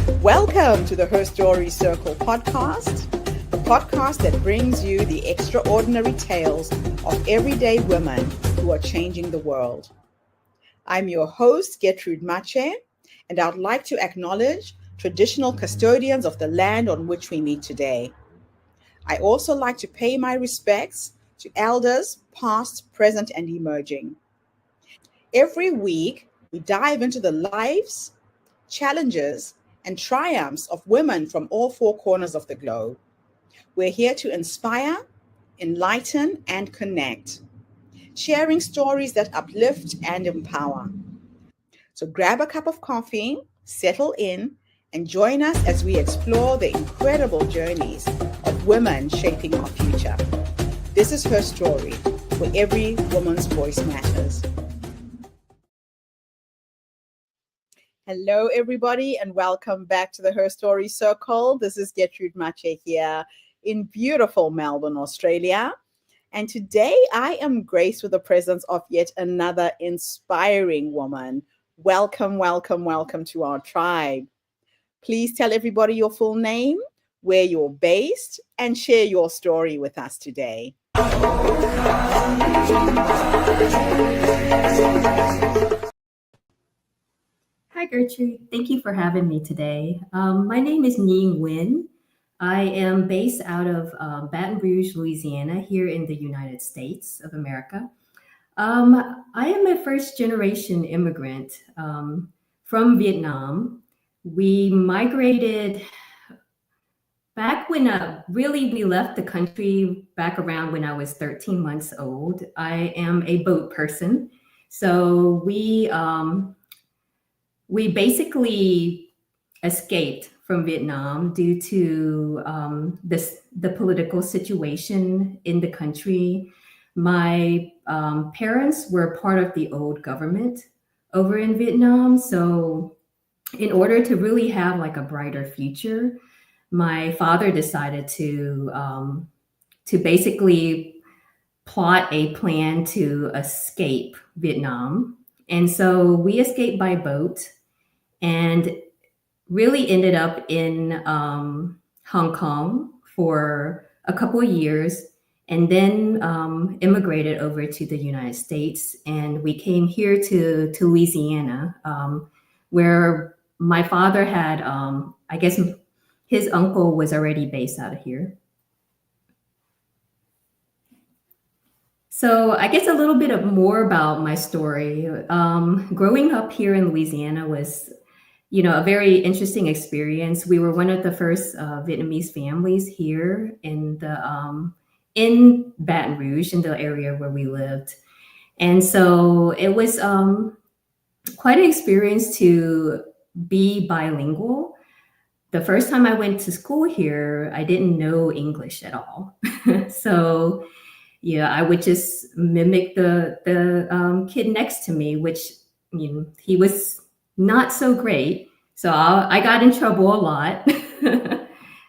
Welcome to the Her Story Circle podcast, the podcast that brings you the extraordinary tales of everyday women who are changing the world. I'm your host, Gertrude Mache, and I'd like to acknowledge traditional custodians of the land on which we meet today. I also like to pay my respects to elders, past, present, and emerging. Every week, we dive into the lives, challenges, and triumphs of women from all four corners of the globe. We're here to inspire, enlighten, and connect, sharing stories that uplift and empower. So grab a cup of coffee, settle in, and join us as we explore the incredible journeys of women shaping our future. This is Her Story, where every woman's voice matters. Hello, everybody, and welcome back to the Her Story Circle. This is Gertrude Mache here in beautiful Melbourne, Australia. And today I am graced with the presence of yet another inspiring woman. Welcome, welcome, welcome to our tribe. Please tell everybody your full name, where you're based, and share your story with us today. Hi, Gertrude. Thank you for having me today. My name is Nhi Nguyen. I am based out of Baton Rouge, Louisiana, here in the United States of America. I am a first generation immigrant from Vietnam. We migrated back when we left the country back around when I was 13 months old. I am a boat person. So we basically escaped from Vietnam due to the political situation in the country. My parents were part of the old government over in Vietnam. So in order to really have like a brighter future, my father decided to basically plot a plan to escape Vietnam. And so we escaped by boat and really ended up in Hong Kong for a couple of years, and then immigrated over to the United States. And we came here to Louisiana, where my father had, I guess his uncle was already based out of here. So I guess a little bit more about my story. Growing up here in Louisiana was, a very interesting experience. We were one of the first Vietnamese families here in Baton Rouge, in the area where we lived. And so it was quite an experience to be bilingual. The first time I went to school here, I didn't know English at all. So yeah, I would just mimic the kid next to me, which he was not so great. So I got in trouble a lot,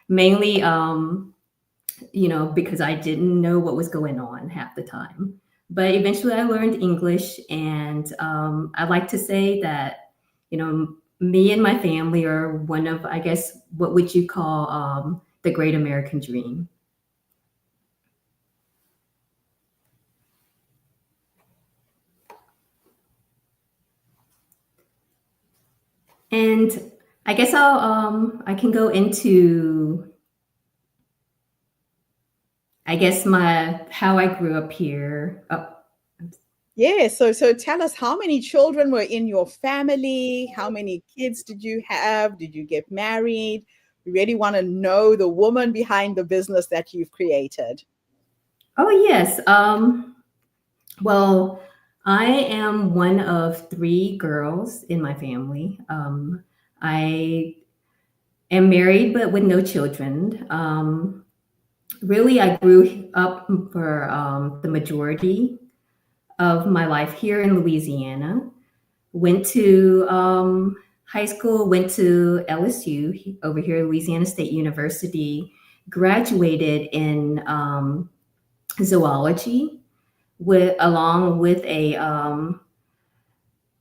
mainly because I didn't know what was going on half the time. But eventually, I learned English, and I like to say that me and my family are one of, I guess, what would you call the great American dream. And I guess I can go into, I guess, how I grew up here. Yeah, so tell us, how many children were in your family? How many kids did you have? Did you get married? We really want to know the woman behind the business that you've created. Oh, yes. Well, I am one of three girls in my family. I am married, but with no children. Really, I grew up for the majority of my life here in Louisiana. Went to high school, went to LSU over here, Louisiana State University, graduated in zoology along with a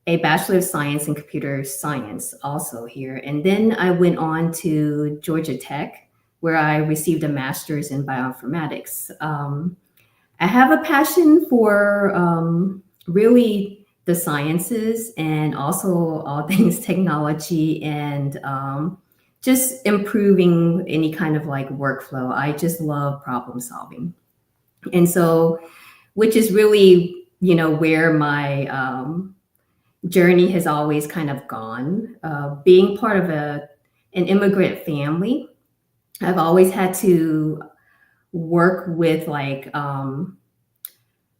a Bachelor of Science in Computer Science also here. And then I went on to Georgia Tech, where I received a master's in bioinformatics. I have a passion for really the sciences and also all things technology and just improving any kind of like workflow. I just love problem solving. And so, which is really, where my journey has always kind of gone. Being part of an immigrant family, I've always had to work with like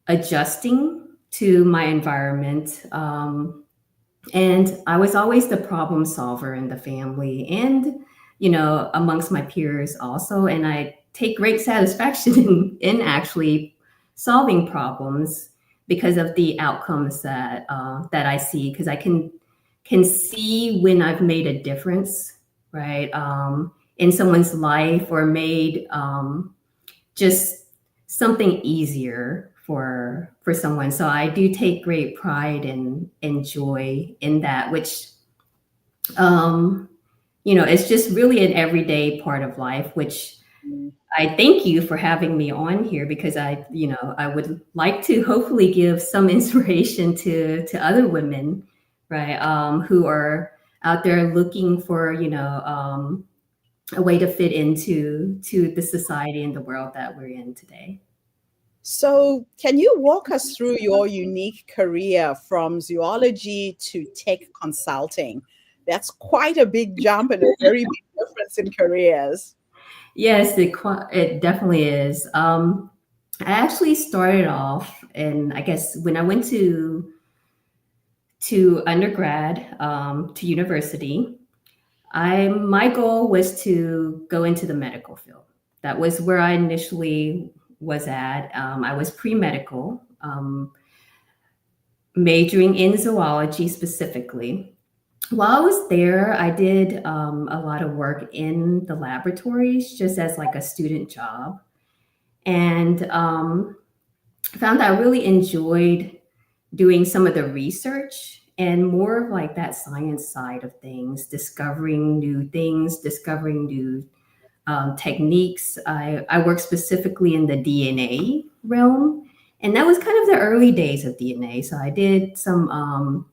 adjusting to my environment. And I was always the problem solver in the family and, amongst my peers also. And I take great satisfaction in actually solving problems because of the outcomes that I see, because I can see when I've made a difference, right, in someone's life or made just something easier for someone. So I do take great pride and joy in that, which it's just really an everyday part of life, which Mm. I thank you for having me on here because I would like to hopefully give some inspiration to other women, right, who are out there looking for, a way to fit to the society and the world that we're in today. So, can you walk us through your unique career from zoology to tech consulting? That's quite a big jump and a very big difference in careers. Yes, it definitely is. I actually started off, and I guess when I went to undergrad, to university, I my goal was to go into the medical field. That was where I initially was at. I was pre-medical, majoring in zoology specifically. While I was there, I did a lot of work in the laboratories just as like a student job. And found that I really enjoyed doing some of the research and more of like that science side of things, discovering new things, discovering new techniques. I work specifically in the DNA realm, and that was kind of the early days of DNA. So I did some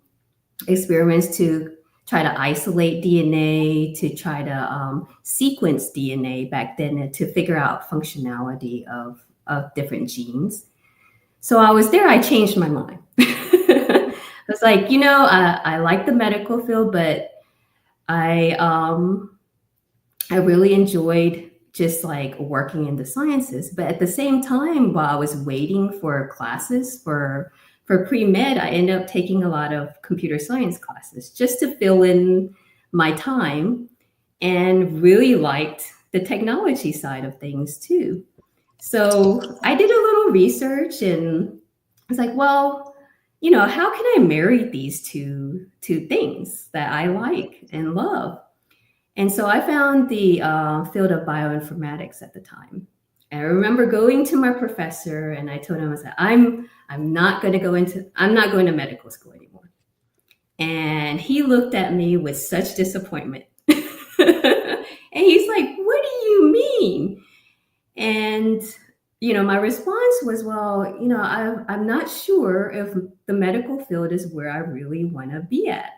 experiments to try to isolate DNA, to try to sequence DNA back then, and to figure out functionality of different genes. So I was there, I changed my mind. I was like, I like the medical field, but I I really enjoyed just like working in the sciences. But at the same time, while I was waiting for classes for pre-med, I ended up taking a lot of computer science classes just to fill in my time and really liked the technology side of things too. So I did a little research and I was like, well, how can I marry these two things that I like and love? And so I found the field of bioinformatics at the time. And I remember going to my professor and I told him, I said, I'm not going to medical school anymore. And he looked at me with such disappointment. And he's like, what do you mean? And my response was, well, I'm not sure if the medical field is where I really want to be at.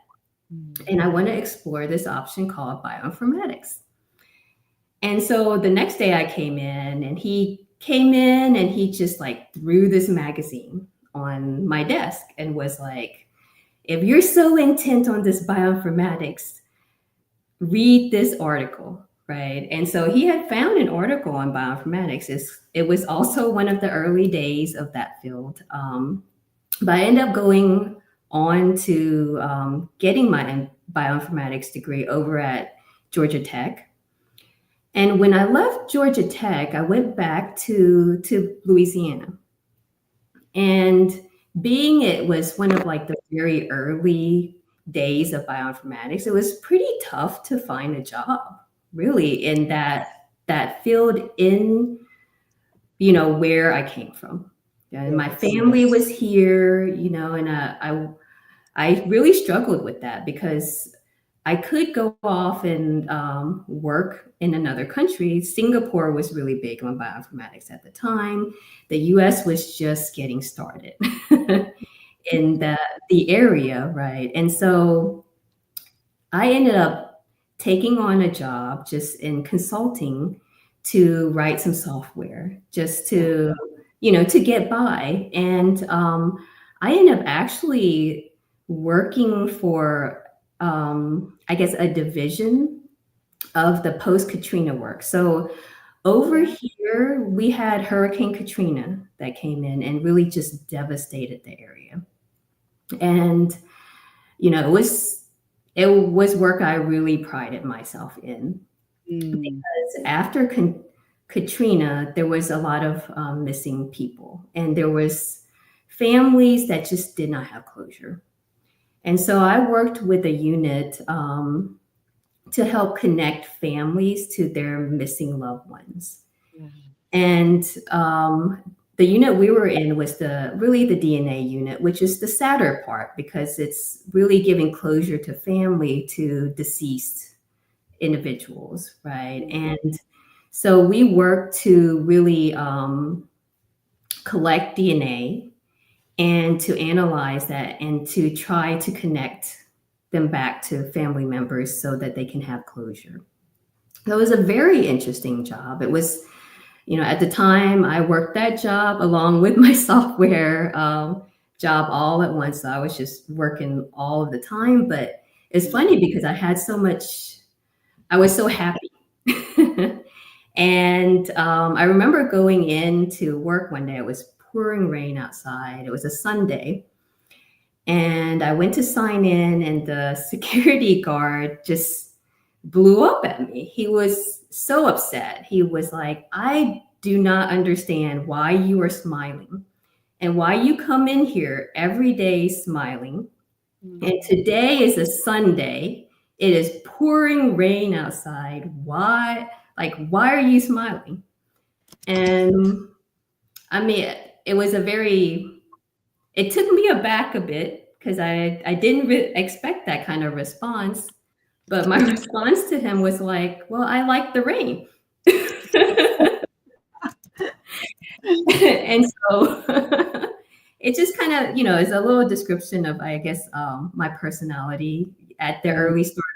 And I want to explore this option called bioinformatics. And so the next day I came in and he came in and he just like threw this magazine on my desk and was like, if you're so intent on this bioinformatics, read this article, right? And so he had found an article on bioinformatics. It was also one of the early days of that field. But I ended up going on to getting my bioinformatics degree over at Georgia Tech. And when I left Georgia Tech, I went back to Louisiana. And being it was one of like the very early days of bioinformatics, it was pretty tough to find a job really in that field in where I came from. And my Yes. family was here, and I really struggled with that because I could go off and work in another country. Singapore was really big on bioinformatics at the time. The US was just getting started in the area, right? And so I ended up taking on a job just in consulting to write some software just to, to get by. And I ended up actually working for, I guess, a division of the post Katrina work. So over here, we had Hurricane Katrina that came in and really just devastated the area. And, it was work I really prided myself in because after Katrina, there was a lot of missing people, and there was families that just did not have closure. And so I worked with a unit to help connect families to their missing loved ones. And the unit we were in was really the DNA unit, which is the sadder part because it's really giving closure to family to deceased individuals, right? And so we worked to really collect DNA and to analyze that and to try to connect them back to family members so that they can have closure. That was a very interesting job. It was, at the time I worked that job along with my software job all at once. So I was just working all of the time, but it's funny because I was so happy. And I remember going into work one day, it was pouring rain outside. It was a Sunday. And I went to sign in, and the security guard just blew up at me. He was so upset. He was like, I do not understand why you are smiling and why you come in here every day smiling. And today is a Sunday. It is pouring rain outside. Why are you smiling? And I mean, it took me aback a bit because I didn't expect that kind of response. But my response to him was like, well, I like the rain. And so it just kind of, is a little description of, I guess, my personality at the early start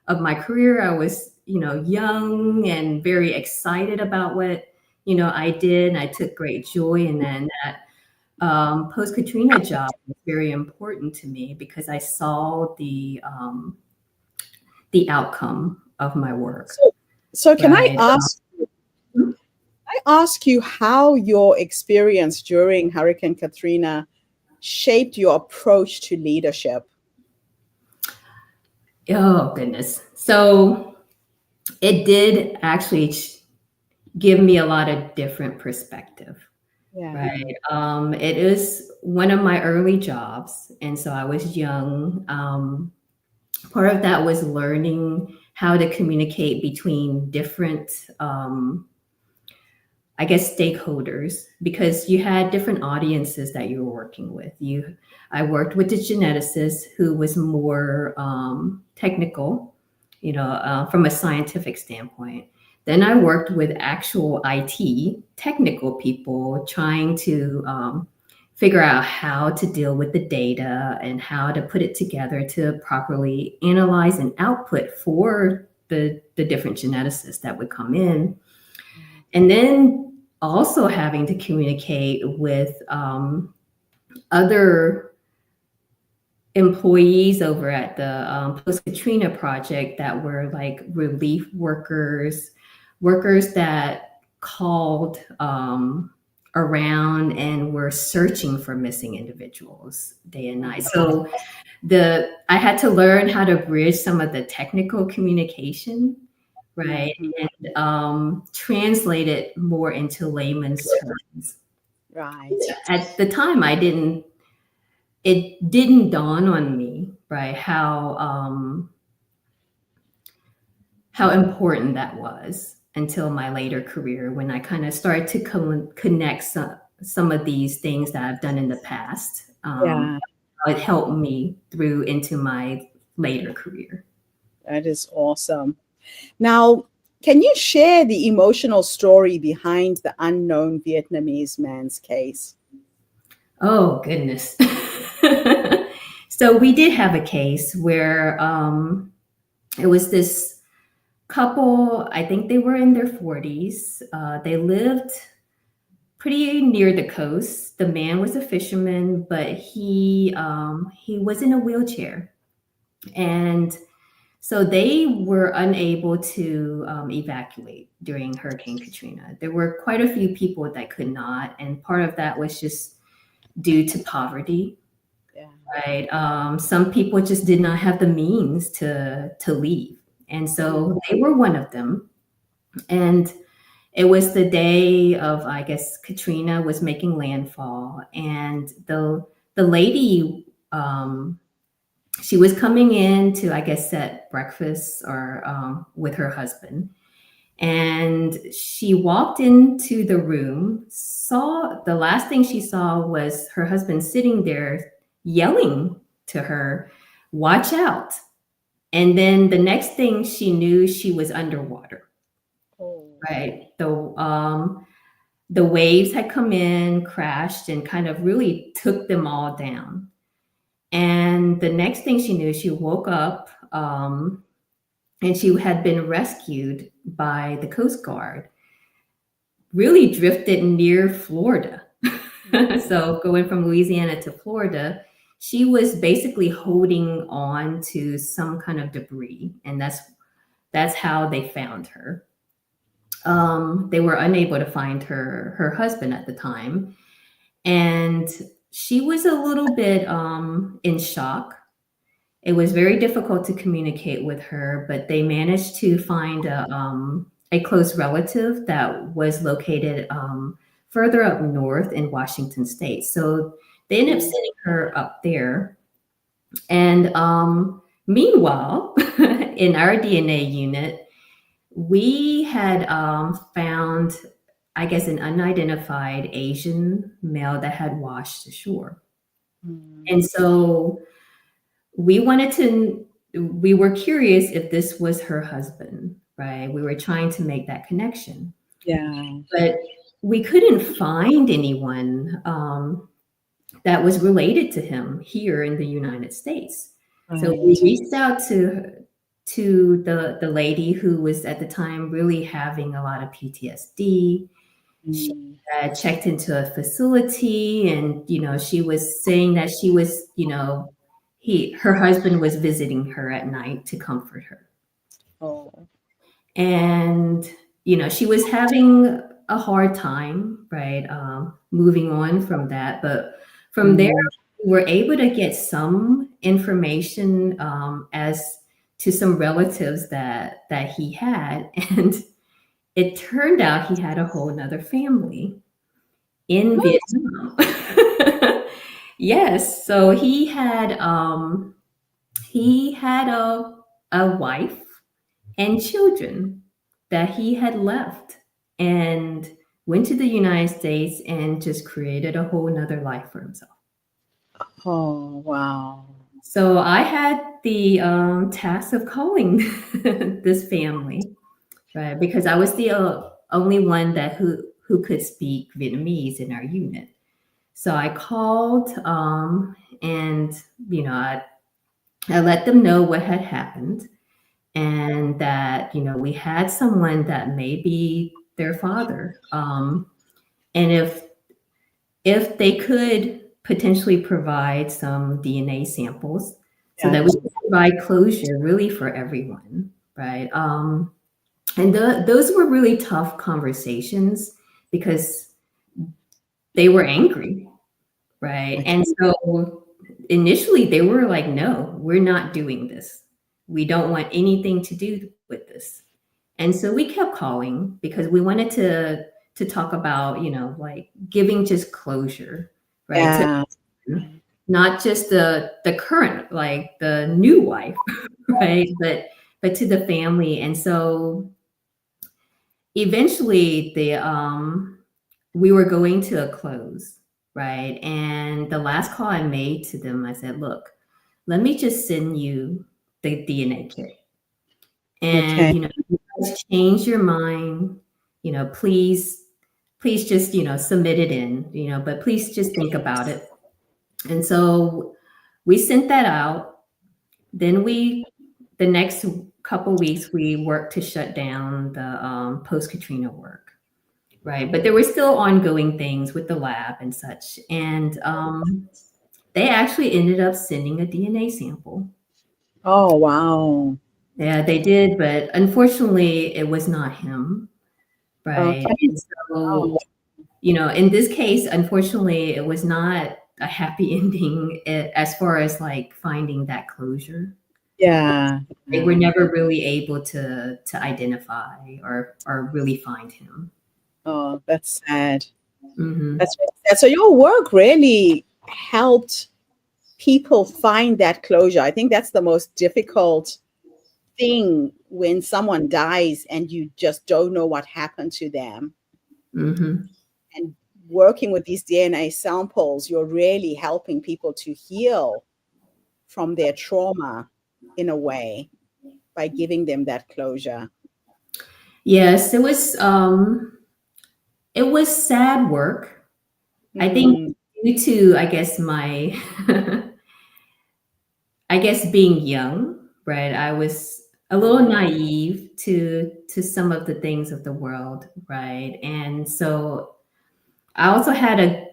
of my career. I was, young and very excited about what, I did. And I took great joy in that. And that post-Katrina job was very important to me because I saw the outcome of my work. So can I ask you how your experience during Hurricane Katrina shaped your approach to leadership? Oh, goodness. So it did actually give me a lot of different perspective. Right. It is one of my early jobs. And so I was young. Part of that was learning how to communicate between different, I guess, stakeholders, because you had different audiences that you were working with. I worked with the geneticist who was more technical, from a scientific standpoint. Then I worked with actual IT technical people trying to figure out how to deal with the data and how to put it together to properly analyze and output for the different geneticists that would come in. And then also having to communicate with other employees over at the post-Katrina project that were like relief workers that called around and were searching for missing individuals day and night. So I had to learn how to bridge some of the technical communication, right, and translate it more into layman's terms. Right. At the time, it didn't dawn on me, right, how important that was until my later career, when I kind of started to connect some of these things that I've done in the past how it helped me through into my later career. That is awesome. Now, can you share the emotional story behind the unknown Vietnamese man's case? Oh, goodness. So we did have a case where it was this couple, I think they were in their 40s. They lived pretty near the coast. The man was a fisherman, but he was in a wheelchair. And so they were unable to evacuate during Hurricane Katrina. There were quite a few people that could not, and part of that was just due to poverty, Yeah. right? Some people just did not have the means to leave, and so they were one of them. And it was the day of, I guess, Katrina was making landfall, and the lady, she was coming in to, I guess, set breakfast or with her husband. And she walked into the room, saw the last thing she saw was her husband sitting there yelling to her, "Watch out." And then the next thing she knew, she was underwater, Oh. right? The waves had come in, crashed, and kind of really took them all down. And the next thing she knew, she woke up and she had been rescued by the Coast Guard, really drifted near Florida. So going from Louisiana to Florida, she was basically holding on to some kind of debris, and that's how they found her. They were unable to find her husband at the time, and she was a little bit in shock. It was very difficult to communicate with her, but they managed to find a close relative that was located further up north in Washington State. So they ended up sending her up there. And meanwhile, in our DNA unit, we had found, I guess, an unidentified Asian male that had washed ashore. And so we were curious if this was her husband, right? We were trying to make that connection. Yeah. But we couldn't find anyone that was related to him here in the United States. So we reached out to the lady who was at the time really having a lot of PTSD. She had checked into a facility, and she was saying that she was, her husband was visiting her at night to comfort her. Oh. And she was having a hard time, right, moving on from that. But from there, we were able to get some information as to some relatives that he had, and it turned out he had a whole nother family in Vietnam. Yes, so he had a wife and children that he had left and went to the United States and just created a whole nother life for himself. Oh, wow. So I had the task of calling this family, right? Because I was the only one who could speak Vietnamese in our unit. So I called and I let them know what had happened, and that we had someone that may be their father, and if they could potentially provide some DNA samples so that we could provide closure really for everyone, right? And those were really tough conversations because they were angry, right? And so initially they were like, "No, we're not doing this. We don't want anything to do with this." And so we kept calling because we wanted to talk about, like giving just closure, right? Yeah. Not just the current, like the new wife, right? But to the family. And so eventually we were going to a close, right? And the last call I made to them, I said, look, let me just send you the DNA kit. And, Okay. you guys change your mind, please just, submit it in, but please just think about it. And so we sent that out. Then the next couple weeks, we worked to shut down the post Katrina work, right? But there were still ongoing things with the lab and such. And they actually ended up sending a DNA sample. Oh, wow. Yeah, they did, but unfortunately, it was not him, right? Okay. And Wow. so, in this case, unfortunately, it was not a happy ending as far as like finding that closure. Yeah. They were Yeah. never really able to identify or really find him. Oh, that's sad. Hmm. That's really sad. So your work really helped people find that closure. I think that's the most difficult thing when someone dies and you just don't know what happened to them. Hmm. And working with these DNA samples, you're really helping people to heal from their trauma in a way by giving them that closure. Yes, it was sad work. I think Mm, due to, I guess, my I guess being young, right? I was a little naive to some of the things of the world, right? And so I also had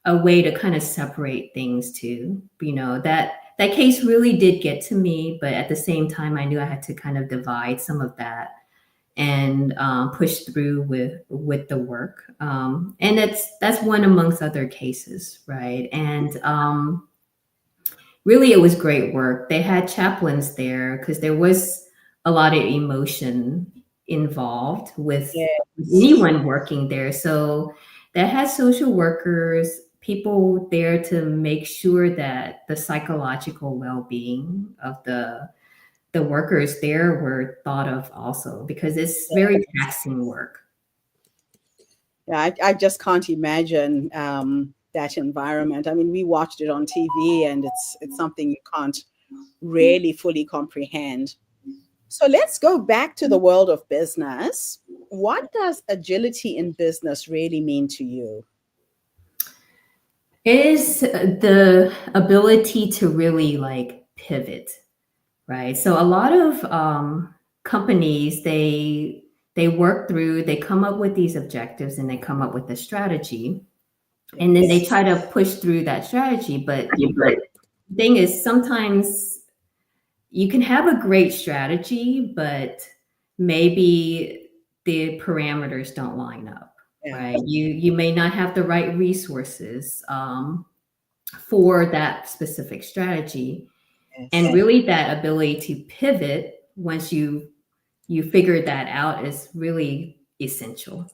a way to kind of separate things too. That case really did get to me, but at the same time, I knew I had to kind of divide some of that and push through with the work. And that's one amongst other cases, right? And really, it was great work. They had chaplains there because there was a lot of emotion involved with yes. anyone working there. So that had social workers, people there to make sure that the psychological well-being of the workers there were thought of also because it's very taxing work. Yeah, I just can't imagine that environment. I mean, we watched it on TV, and it's something you can't really fully comprehend. So let's go back to the world of business. What does agility in business really mean to you? Is the ability to really like pivot, right? So a lot of companies they work through, they come up with these objectives and they come up with a strategy, and then they Yes. try to push through that strategy. But the thing is, sometimes you can have a great strategy, but maybe the parameters don't line up, Yeah. right? You may not have the right resources for that specific strategy, and Yes. really that ability to pivot once you figure that out is really essential.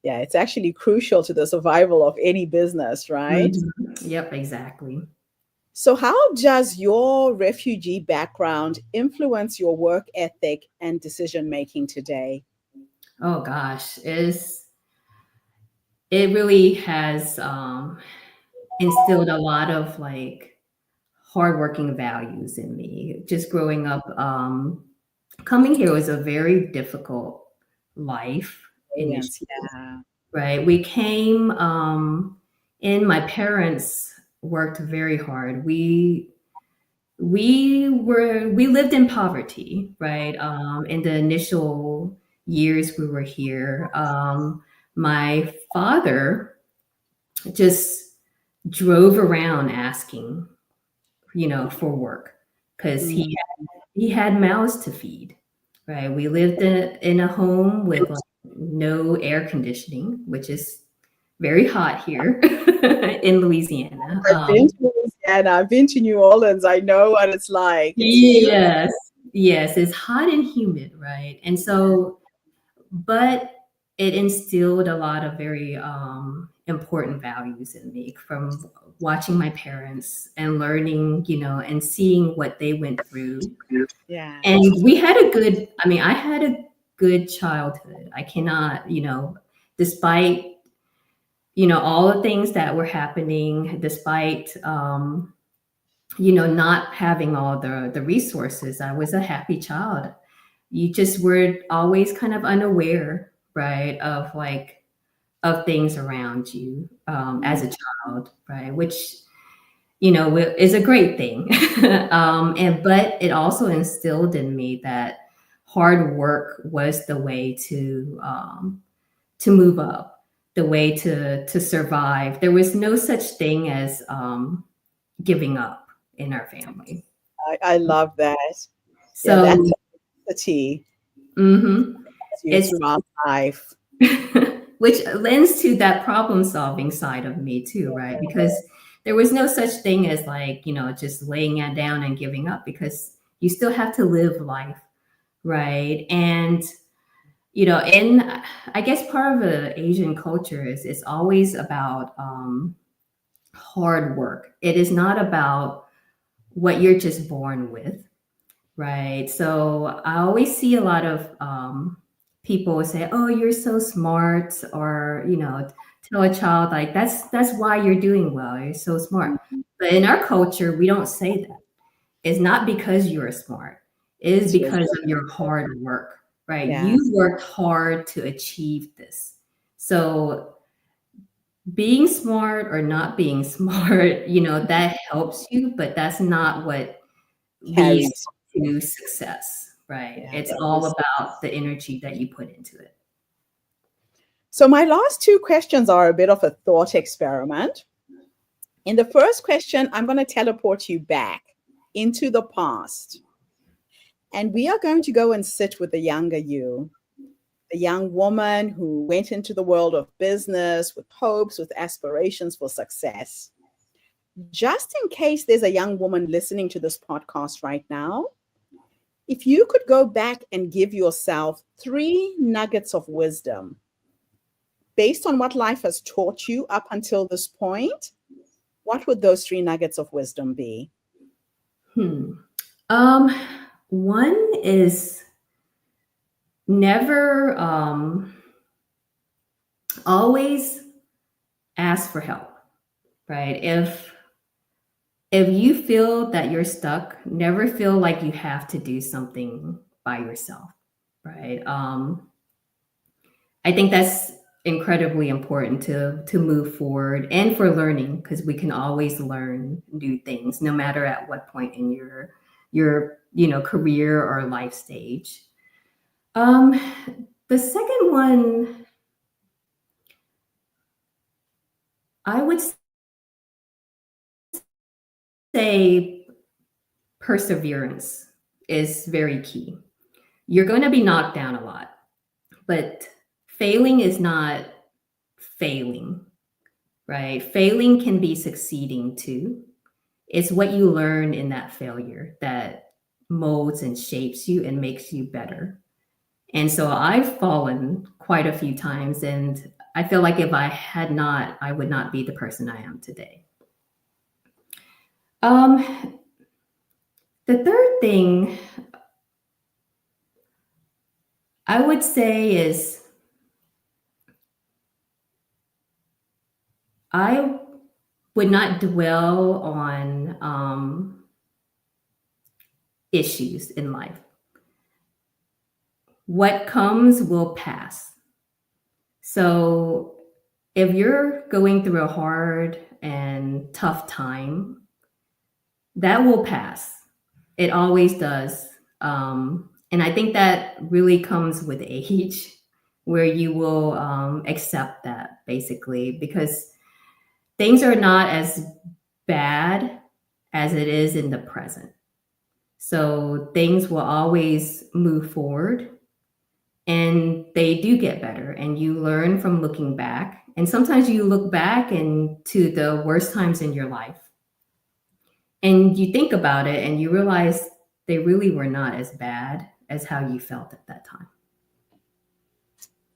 Yeah, it's actually crucial to the survival of any business, right? Mhm. Yep, exactly. So, how does your refugee background influence your work ethic and decision making today? Oh gosh, it really has instilled a lot of like hardworking values in me. Just growing up, coming here was a very difficult life Brilliant. initially, Yeah. right? We came, and my parents worked very hard. We lived in poverty, right? In the initial years we were here, my father just drove around asking, for work because he Mm, he had mouths to feed, right? We lived in a home with like no air conditioning, which is very hot here in Louisiana. I've been to Louisiana, I've been to New Orleans. I know what it's like. It's humid. Yes, yes, it's hot and humid, right? And so, but it instilled a lot of very important values in me from watching my parents and learning, and seeing what they went through. Yeah. And I mean, I had a good childhood. I cannot, despite, all the things that were happening, despite not having all the resources. I was a happy child. You just were always kind of unaware, right, of things around you as a child, right, which is a great thing. But it also instilled in me that hard work was the way to move up, the way to survive. There was no such thing as giving up in our family. I love that. Yeah, So that's the tea you it's throughout life. which lends to that problem solving side of me too, right? Because there was no such thing as just laying it down and giving up, because you still have to live life, right? And in I guess part of the Asian culture is it's always about hard work. It is not about what you're just born with, right? So I always see a lot of people say, "Oh, you're so smart," or tell a child like, "That's why you're doing well. You're so smart." But in our culture, we don't say that. It's not because you're smart. It is It's your because of your hard work, right? yeah, You worked hard to achieve this. So being smart or not being smart, that helps you, but that's not what leads carries. to success, right? Yeah, It's that all is. about the energy that you put into it. So my last two questions are a bit of a thought experiment. In the first question, I'm going to teleport you back into the past. And we are going to go and sit with the younger you, the young woman who went into the world of business with hopes, with aspirations for success. Just in case there's a young woman listening to this podcast right now, if you could go back and give yourself 3 nuggets of wisdom based on what life has taught you up until this point, what would those 3 nuggets of wisdom be? Um, One is never always ask for help, right? If you feel that you're stuck, never feel like you have to do something by yourself, right? I think that's incredibly important to move forward and for learning, because we can always learn new things no matter at what point in your career or life stage. Um, the second one, I would say perseverance is very key. You're going to be knocked down a lot, but failing is not failing, right? Failing can be succeeding too. It's what you learn in that failure that molds and shapes you and makes you better. And so I've fallen quite a few times, and I feel like if I had not, I would not be the person I am today. The third thing I would say is I would not dwell on issues in life. What comes will pass. So if you're going through a hard and tough time, that will pass. It always does. And I think that really comes with age, where you will accept that basically, because things are not as bad as it is in the present. So things will always move forward, and they do get better, and you learn from looking back. And sometimes you look back into the worst times in your life and you think about it and you realize they really were not as bad as how you felt at that time.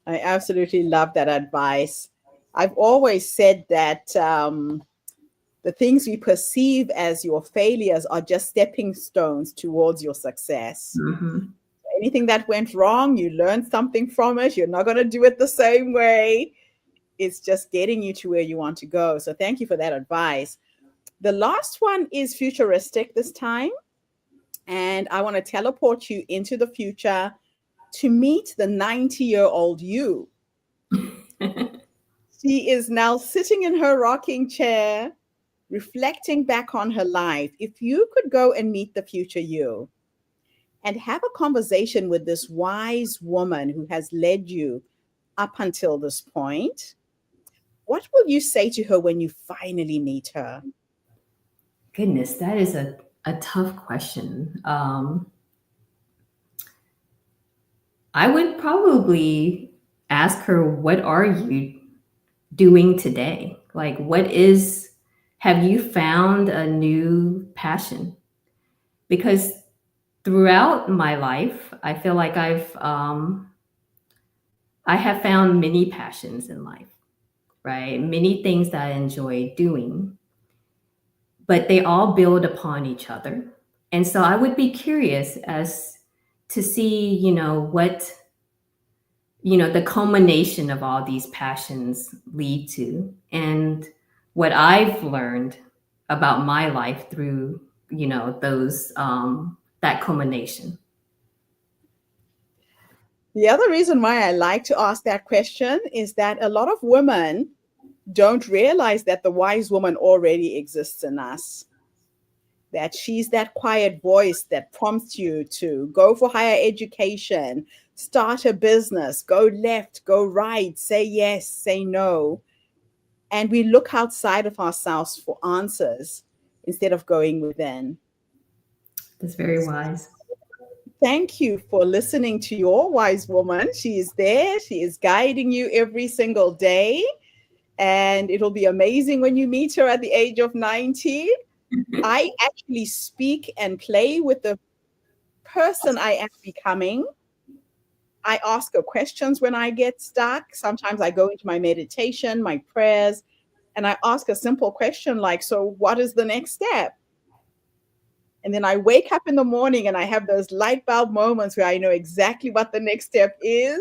I absolutely love that advice. I've always said that the things we perceive as your failures are just stepping stones towards your success. Mm-hmm. Anything that went wrong, you learned something from it. You're not going to do it the same way. It's just getting you to where you want to go. So thank you for that advice. The last one is futuristic this time. And I want to teleport you into the future to meet the 90-year-old you. She is now sitting in her rocking chair, reflecting back on her life. If you could go and meet the future you and have a conversation with this wise woman who has led you up until this point, what will you say to her when you finally meet her? Goodness, that is a tough question. I would probably ask her, what are you doing today? Like, have you found a new passion? Because throughout my life, I feel like I have found many passions in life, right? Many things that I enjoy doing, but they all build upon each other. And so I would be curious as to see, the culmination of all these passions lead to, and what I've learned about my life through, those, that culmination. The other reason why I like to ask that question is that a lot of women don't realize that the wise woman already exists in us. That she's that quiet voice that prompts you to go for higher education, start a business, go left, go right, say yes, say no. And we look outside of ourselves for answers instead of going within. That's very wise. Thank you for listening to your wise woman. She is there. She is guiding you every single day. And it'll be amazing when you meet her at the age of 90. I actually speak and play with the person I am becoming. I ask her questions when I get stuck. Sometimes I go into my meditation, my prayers, and I ask a simple question like, so what is the next step? And then I wake up in the morning and I have those light bulb moments where I know exactly what the next step is.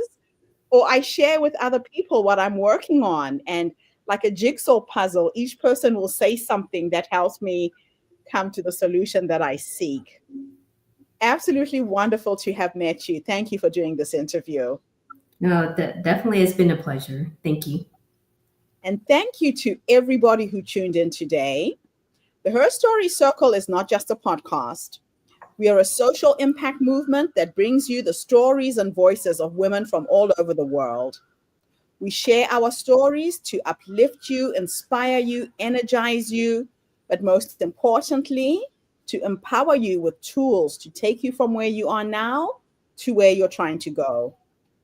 Or I share with other people what I'm working on. And like a jigsaw puzzle, each person will say something that helps me come to the solution that I seek. Absolutely wonderful to have met you. Thank you for doing this interview. No, definitely it's been a pleasure. Thank you. And thank you to everybody who tuned in today. The Her Story Circle is not just a podcast. We are a social impact movement that brings you the stories and voices of women from all over the world. We share our stories to uplift you, inspire you, energize you, but most importantly, to empower you with tools to take you from where you are now to where you're trying to go.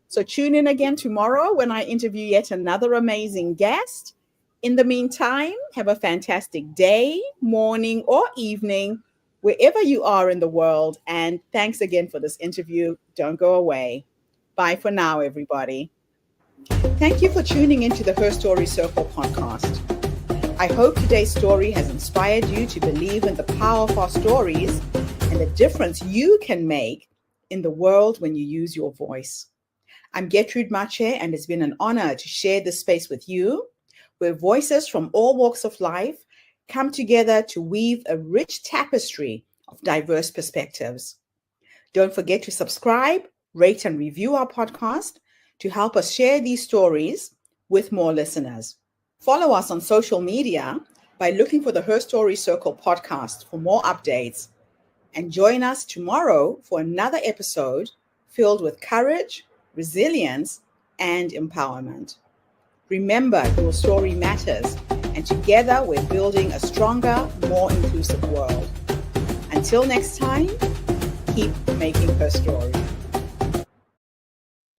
So tune in again tomorrow when I interview yet another amazing guest. In the meantime, have a fantastic day, morning, or evening, wherever you are in the world. And thanks again for this interview. Don't go away. Bye for now, everybody. Thank you for tuning into the Her Story Circle podcast. I hope today's story has inspired you to believe in the power of our stories and the difference you can make in the world when you use your voice. I'm Gertrude Mache, and it's been an honor to share this space with you, where voices from all walks of life come together to weave a rich tapestry of diverse perspectives. Don't forget to subscribe, rate, and review our podcast to help us share these stories with more listeners. Follow us on social media by looking for the Her Story Circle podcast for more updates. And join us tomorrow for another episode filled with courage, resilience, and empowerment. Remember, your story matters, and together we're building a stronger, more inclusive world. Until next time, keep making her story.